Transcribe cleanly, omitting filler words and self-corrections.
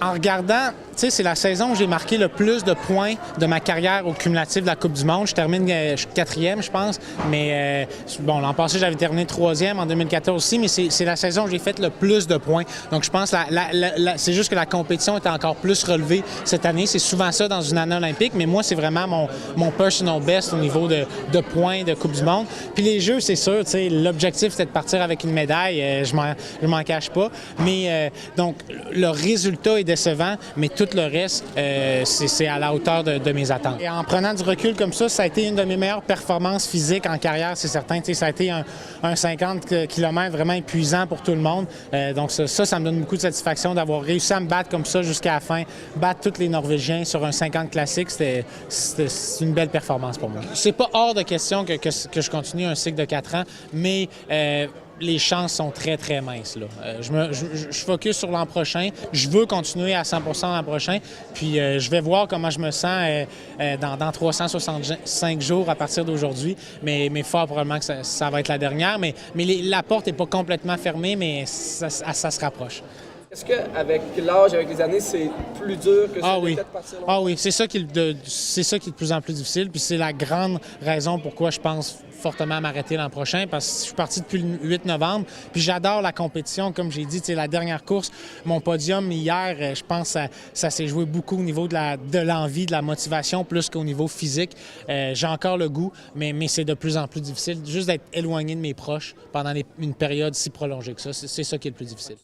En regardant, tu sais, c'est la saison où j'ai marqué le plus de points de ma carrière au cumulatif de la Coupe du Monde. Je termine, je suis quatrième, je pense. Mais bon, l'an passé, j'avais terminé troisième, en 2014 aussi, mais c'est la saison où j'ai fait le plus de points. Donc, je pense c'est juste que la compétition est encore plus relevée cette année. C'est souvent ça dans une année olympique, mais moi, c'est vraiment mon personal best au niveau de points de Coupe du Monde. Puis les Jeux, c'est sûr, tu sais, l'objectif, c'était de partir avec une médaille. Je m'en cache pas. Mais donc, le résultat est décevant, mais tout le reste, c'est à la hauteur de mes attentes. Et en prenant du recul comme ça a été une de mes meilleures performances physiques en carrière, c'est certain. Tu sais, ça a été un 50 km vraiment épuisant pour tout le monde. Donc ça me donne beaucoup de satisfaction d'avoir réussi à me battre comme ça jusqu'à la fin, battre tous les Norvégiens sur un 50 classique. C'est une belle performance pour moi. C'est pas hors de question que je continue un cycle de 4 ans, mais les chances sont très, très minces. Là. Je focus sur l'an prochain. Je veux continuer à 100% l'an prochain. Puis je vais voir comment je me sens dans 365 jours à partir d'aujourd'hui. Mais fort probablement que ça va être la dernière. Mais la porte n'est pas complètement fermée, mais ça se rapproche. Est-ce qu'avec l'âge, avec les années, c'est plus dur que ça de peut-être partir longtemps? Ah oui, c'est ça qui est de plus en plus difficile. Puis c'est la grande raison pourquoi je pense fortement à m'arrêter l'an prochain, parce que je suis parti depuis le 8 novembre. Puis j'adore la compétition, comme j'ai dit, la dernière course, mon podium hier, je pense que ça s'est joué beaucoup au niveau de l'envie, de la motivation, plus qu'au niveau physique. J'ai encore le goût, mais c'est de plus en plus difficile. Juste d'être éloigné de mes proches pendant une période si prolongée que ça, c'est ça qui est le plus difficile.